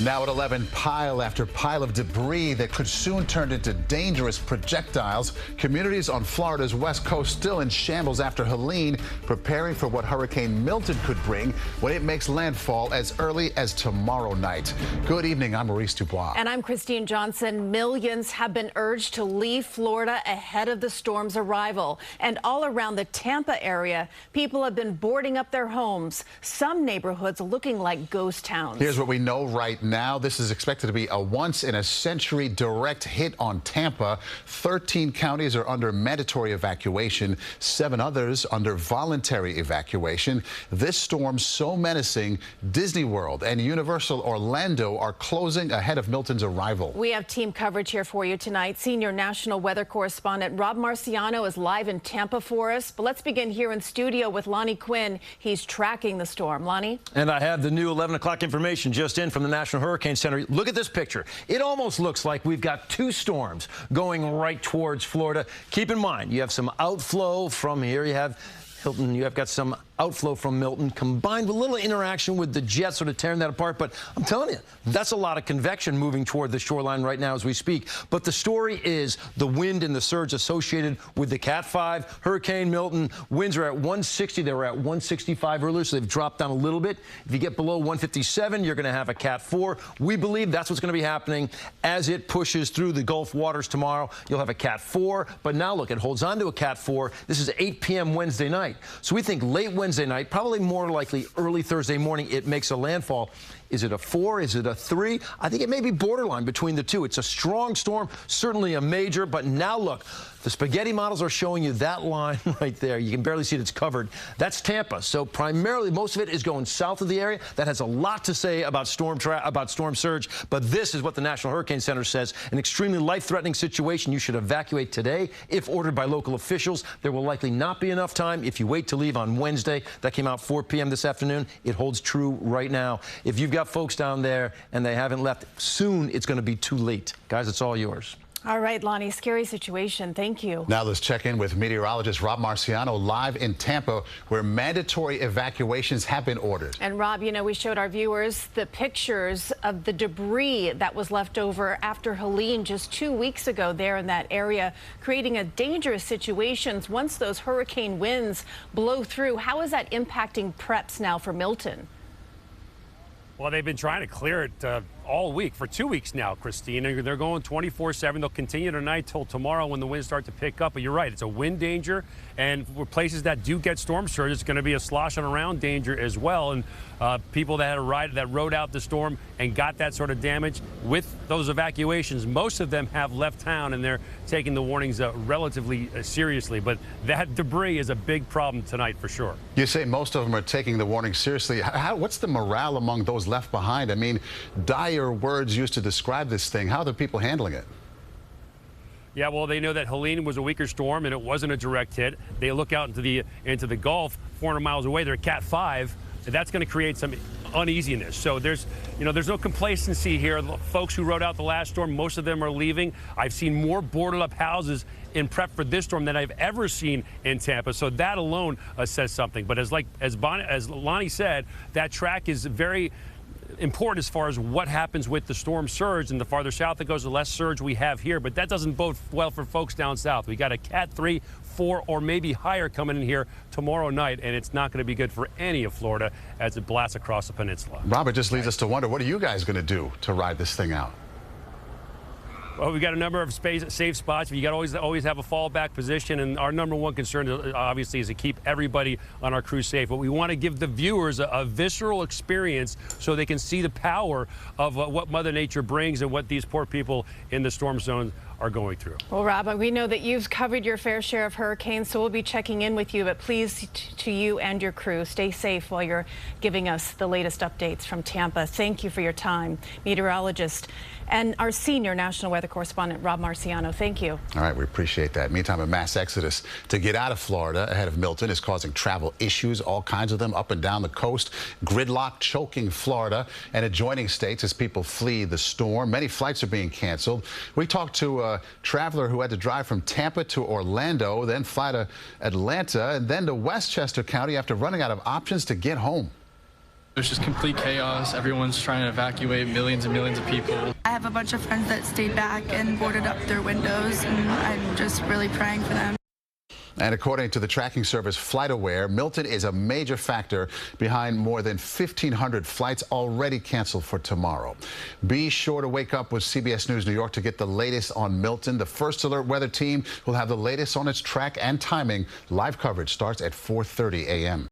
Now at 11, pile after pile of debris that could soon turn into dangerous projectiles. Communities on Florida's west coast still in shambles after Helene, preparing for what Hurricane Milton could bring when it makes landfall as early as tomorrow night. Good evening, I'm Maurice Dubois. And I'm Christine Johnson. Millions have been urged to leave Florida ahead of the storm's arrival. And all around the Tampa area, people have been boarding up their homes. Some neighborhoods looking like ghost towns. Here's what we know right now. This is expected to be a once-in-a-century direct hit on Tampa. 13 counties are under mandatory evacuation, 7 others under voluntary evacuation. This storm so menacing, Disney World and Universal Orlando are closing ahead of Milton's arrival. We have team coverage here for you tonight. Senior national weather correspondent Rob Marciano is live in Tampa for us. But let's begin here in studio with Lonnie Quinn. He's tracking the storm. Lonnie? And I have the new 11 o'clock information just in from the National Hurricane Center. Look at this picture. It almost looks like we've got 2 storms going right towards Florida. Keep in mind, you have some outflow from here. You have Hilton, you have got some outflow from Milton combined with a little interaction with the jet sort of tearing that apart. But I'm telling you, that's a lot of convection moving toward the shoreline right now as we speak. But the story is the wind and the surge associated with the Cat 5. Hurricane Milton, winds are at 160. They were at 165 earlier, so they've dropped down a little bit. If you get below 157, you're going to have a Cat 4. We believe that's what's going to be happening as it pushes through the Gulf waters tomorrow. You'll have a Cat 4. But now look, it holds on to a Cat 4. This is 8 p.m. Wednesday night. So we think late Wednesday night, probably more likely early Thursday morning, it makes a landfall. Is it a 4? Is it a 3? I think it may be borderline between the two. It's a strong storm, certainly a major. But now look, the spaghetti models are showing you that line right there. You can barely see it. It's covered. That's Tampa. So primarily, most of it is going south of the area. That has a lot to say about storm surge. But this is what the National Hurricane Center says: an extremely life-threatening situation. You should evacuate today if ordered by local officials. There will likely not be enough time if you wait to leave on Wednesday. That came out 4 p.m. this afternoon. It holds true right now. If you've got folks down there and they haven't left, soon it's going to be too late. Guys, it's all yours. All right, Lonnie, scary situation. Thank you. Now let's check in with meteorologist Rob Marciano live in Tampa, where mandatory evacuations have been ordered. And Rob, you know, we showed our viewers the pictures of the debris that was left over after Helene just 2 weeks ago there in that area, creating a dangerous situation once those hurricane winds blow through. How is that impacting preps now for Milton? Well, they've been trying to clear it all week, for 2 weeks now, Christine. They're going 24/7. They'll continue tonight till tomorrow when the winds start to pick up. But you're right, it's a wind danger. And for places that do get storm surge, it's going to be a sloshing around danger as well. And people that rode out the storm and got that sort of damage with those evacuations, most of them have left town and they're taking the warnings relatively seriously. But that debris is a big problem tonight for sure. You say most of them are taking the warning seriously. What's the morale among those left behind? I mean, dire words used to describe this thing. How are the people handling it? Yeah, well, they know that Helene was a weaker storm and it wasn't a direct hit. They look out into the Gulf 400 miles away. They're Cat 5. And that's going to create some uneasiness. So there's no complacency here. The folks who rode out the last storm, most of them are leaving. I've seen more boarded up houses in prep for this storm than I've ever seen in Tampa. So that alone says something. But as Lonnie said, that track is very important as far as what happens with the storm surge, and the farther south it goes, the less surge we have here. But that doesn't bode well for folks down south. We got a Cat 3, 4, or maybe higher coming in here tomorrow night, and it's not going to be good for any of Florida as it blasts across the peninsula. Robert, just leads us to wonder, what are you guys going to do to ride this thing out? Well, we've got a number of safe spots. You got to always have a fallback position, and our number one concern, obviously, is to keep everybody on our crew safe. But we want to give the viewers a visceral experience so they can see the power of what Mother Nature brings and what these poor people in the storm zone are going through. Well, Rob, we know that you've covered your fair share of hurricanes, so we'll be checking in with you. But please, to you and your crew, stay safe while you're giving us the latest updates from Tampa. Thank you for your time, meteorologist and our senior national weather correspondent, Rob Marciano. Thank you. All right, we appreciate that. Meantime, a mass exodus to get out of Florida ahead of Milton is causing travel issues, all kinds of them, up and down the coast. Gridlock choking Florida and adjoining states as people flee the storm. Many flights are being canceled. We talked to a traveler who had to drive from Tampa to Orlando, then fly to Atlanta, and then to Westchester County after running out of options to get home. There's just complete chaos. Everyone's trying to evacuate millions and millions of people. I have a bunch of friends that stayed back and boarded up their windows, and I'm just really praying for them. And according to the tracking service FlightAware, Milton is a major factor behind more than 1,500 flights already canceled for tomorrow. Be sure to wake up with CBS News New York to get the latest on Milton. The First Alert weather team will have the latest on its track and timing. Live coverage starts at 4:30 a.m.